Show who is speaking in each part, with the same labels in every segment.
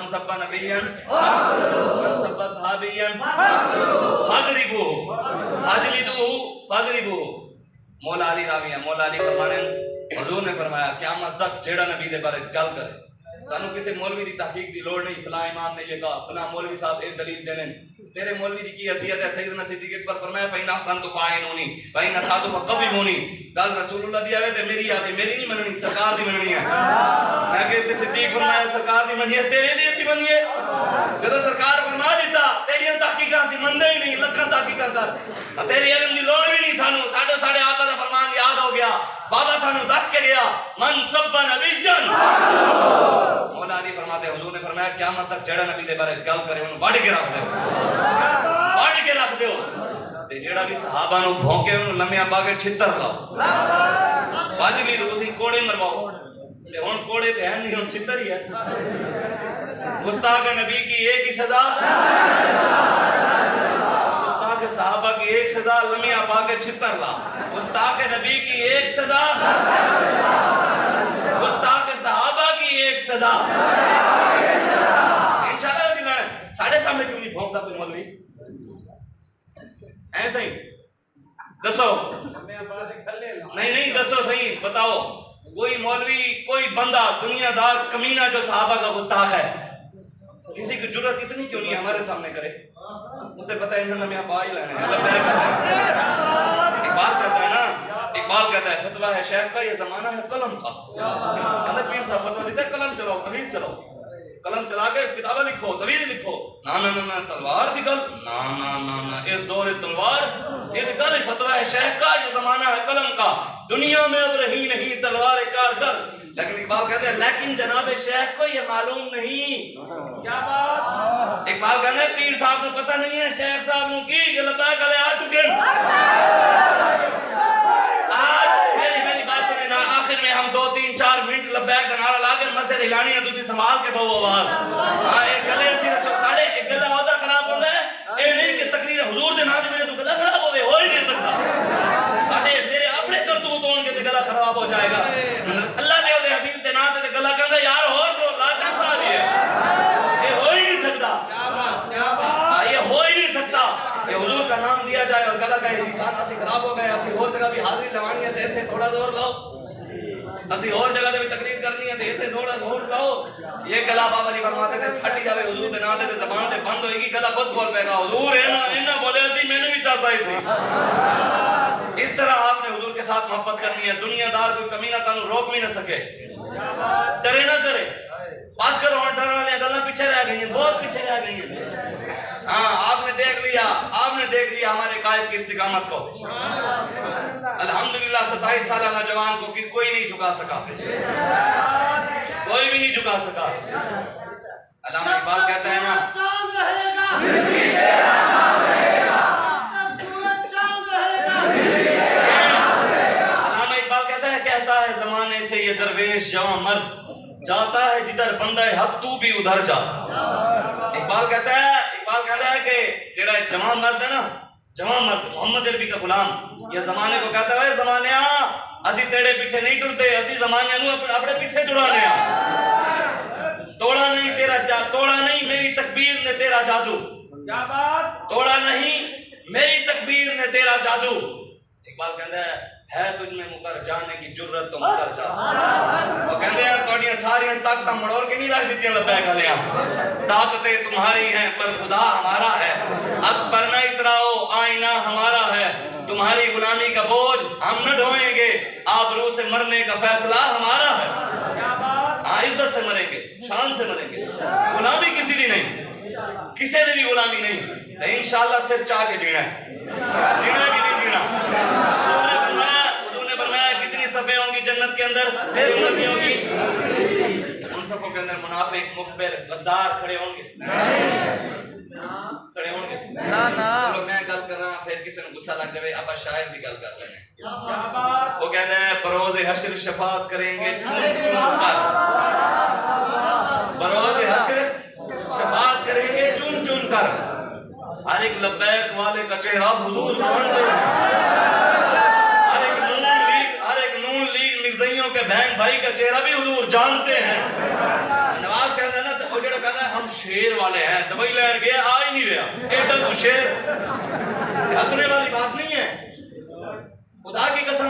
Speaker 1: من سب نبیًا من سب صحابیًا فاضربوہ فاضربوہ. مولا علی راوی ہے. مولا علی فرمانے حضور نے فرمایا قیامت تک جیڑا نبی دے بارے گل کرے, سانو کسی مولوی دی تحقیق دی لوڑ نہیں. فلاں امام نے یہ کہا, فلاں مولوی صاحب ایک دلیل دینے. تیرے مولوی دی کی حیثیت ہے؟ سیدنا صدیق اکبر فرمایا فَإِنْ أَحْسَنْتُ فَأَعِنُونِي وَإِنْ أَسَأْتُ فَقَوِّمُونِي. گل رسول اللہ دی آوے تے میری آوے, میری نہیں مننی, سرکار دی مننی ہے. میں کہ صدیق فرمایا سرکار دی مننی ہے, تیرے دی اسی مننی ہے. جدو سرکار فرما دیتا تیری تحقیقات سی مندے ہی نہیں, لکھاں تحقیقات کر, تیری علم دی لوڑ بھی نہیں سانو. ساڑھے آقا دا فرمان یاد ہو گیا, بابا سانو دس کے گیا من سب نبیًا. مولا علی فرماتے حضور نے فرمایا قیامت تک جیڑا نبی دے بارے گل کرے انہوں وڈ کے رکھ دیو, وڈ کے رکھ دیو. تے جیڑا بھی صحابہ نو بھونکے انہوں لمیاں پا کے چھتر لاؤ. واجلی روسی کوڑے مرواؤ, تے ہن کوڑے تے ہیں نہیں, ہن چھتر ہی ہے. گستاخ نبی کی ایک ہی سزا, گستاخ صحابہ کی ایک سزا, لمیاں پا کے چھتر لا. گستاخ نبی کی ایک سزا, گستاخ صحابہ کی ایک سزا. انشاءاللہ دلانا ساڑھے سامنے کیوں نہیں بھونکتا کوئی مولوی؟ ایسا ہی دسو, نہیں دسو صحیح بتاؤ, کوئی مولوی کوئی بندہ دنیا دار کمینہ جو صحابہ کا گستاخ ہے, کسی کی جرت اتنی کیوں نہیں ہمارے سامنے کرے؟ اسے پتہ ہے انہوں نے پا ہی لینے ہیں. اقبال کہتا ہے نا, اقبال کہتا ہے فتوہ ہے شیخ کا یہ زمانہ ہے قلم کا. حضرت پیر صاحب فتوہ دیتا ہے قلم چلاؤ, توحید چلاؤ, قلم چلا کے کتابہ لکھو, توحید لکھو. نا تلوار دی گل, نا اس دور تلوار یہ گل. فتوہ ہے شیخ کا یہ زمانہ ہے قلم کا, دنیا میں اب رہی نہیں تلوار کارگر. لیکن اقبال کہتے ہیں لیکن جناب شیخ کو یہ معلوم نہیں. کیا بات؟ اقبال کہتے ہیں پیر صاحب کو پتہ نہیں ہے شیخ صاحب نے کی لبیک گلے آ چکے. آج میری بات سنیں نا, آخر میں ہم 2-3-4 منٹ لبیک کا نعرہ لا کے مسجد ہلانی ہے, تسی سنبھال کے دو آواز. ایک گلے اسی رسول ساڑھے ایک گلہ ہوتا خراب ہوتا ہے, اے نہیں کہ تقریر حضور دے نام میرے تو گلہ خراب ہوئے, ہو ہی نہیں سکتا. ساڑھے میرے اپنے کرتوت ہون کے تو گلہ خراب ہو جائے گا. اللہ دے دے حبیب دے نام دے گلہ کہتا ہے یار ہو جو لاچا ساری ہے, یہ ہو ہی نہیں سکتا. یہ ہو ہی نہیں سکتا کہ حضور کا نام دیا جائے اور گلہ کہے نشان اسی خراب ہو گئے, اسی اور جگہ بھی حاضری لوانی ہے تے تھے تھوڑا زور لاؤ, اسی اور جگہ دے بھی تقریر کرنی ہے تے تھوڑا زور لاؤ. یہ گلہ بابا جی فرماتے تھے پھٹ جاوے حضور دے نام دے زبان تے بند ہوئے گی, گلہ خود بول پے گا حضور اینا بولے اسی میں نے بھی چاہ سائی سی. اس طرح آپ نے حضور کے ساتھ محبت کرنی ہے. دنیا دار کوئی کمینہ تانوں روک بھی نہ سکے, کرے نہ کرے. پاس کرو ہاں ڈرنا لیا, گلہ پیچھے رہ گئی ہیں, بہت پیچھے رہ گئی ہیں. ہاں آپ نے دیکھ لیا ہمارے قائد کی استقامت کو. الحمدللہ 27 سالہ نوجوان کو کوئی نہیں جھکا سکا, کوئی بھی نہیں جھکا سکا. علامہ اقبال کہتا ہے نا
Speaker 2: چاند رہے گا,
Speaker 1: علامہ اقبال کہتا ہے زمانے سے یہ درویش جوان مرد جاتا ہے جدھر بندہ حق تو بھی ادھر جا. اقبال کہتا ہے کہ جڑا جوان مرد ہے نا, جوان مرد محمد عربی کا غلام, یہ زمانے کو کہتا ہے زمانے اسی تیرے پیچھے نہیں ٹرتے, اسی زمانے نو اپنے پیچھے ٹرانے توڑا نہیں تیرا توڑا نہیں میری تکبیر نے تیرا جادو. کیا بات؟ توڑا نہیں میری تکبیر نے تیرا جادو. اقبال کہتا ہے تجھ میں مکر جانے کی جرت تو مکر جا. وہ کہتے ہیں توڑیاں ساریاں طاقتیں مڑوڑ کے نہیں رکھ دیتی ہیں لبیک علیہ, طاقتیں تمہاری ہیں پر خدا ہمارا ہے. عکس پر نہ اتراؤ آئینہ ہمارا ہے, تمہاری غلامی کا بوجھ ہم نہ ڈھوئیں گے, آبرو سے مرنے کا فیصلہ ہمارا ہے. عزت سے مریں گے, شان سے مریں گے, غلامی کسی دی نہیں, کسی نے بھی غلامی نہیں. تو انشاءاللہ صرف چاہ کے جینا ہے, جینا کہ نہیں جینا. حضور نے فرمایا کتنی صفیں ہوں گی جنت کے اندر, پھر امتی ہوگی. ان صفوں کے اندر منافق, مخبر, غدار کھڑے ہوں گے, کھڑے ہوں گے. چلو میں گل کر رہا پھر کسی نے غصہ لگ جائے, اب شاعر بھی گل کر رہے ہیں. وہ کہتے ہیں بروز حشر شفاعت کریں گے چون چون کر, بروز حشر شفاعت کریں گے چون چون کر. ہر ایک لبیک والے کا چہرہ حضور جانتے ہیں, ہر ایک نون لیگ مرزائیوں کے بہن بھائی کا چہرہ بھی حضور جانتے ہیں. نواز کہتا ہے نا وہ جڑا کہتا ہے ہم شیر والے ہیں، دوائی لین گیا آ ہی نہیں رہا، ایڈا تو شیر، ہنسنے والی بات نہیں ہے۔ خدا کی قسم،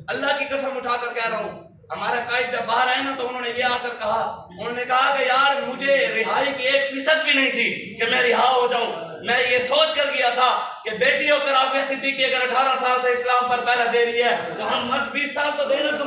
Speaker 1: اللہ کی قسم اٹھا کر کہہ رہا ہوں، ہمارا قائد جب باہر آئے نا تو انہوں نے یہ آ کر کہا، انہوں نے کہا کہ یار مجھے رہائی کی 1% بھی نہیں تھی کہ میں رہا ہو جاؤں، میں یہ سوچ کر گیا تھا کہ بیٹی ہو کر عافیہ صدیقی اگر 18 سال سے اسلام پر پہرا دے رہی ہے تو ہم مرد 20 سال تو دینا تو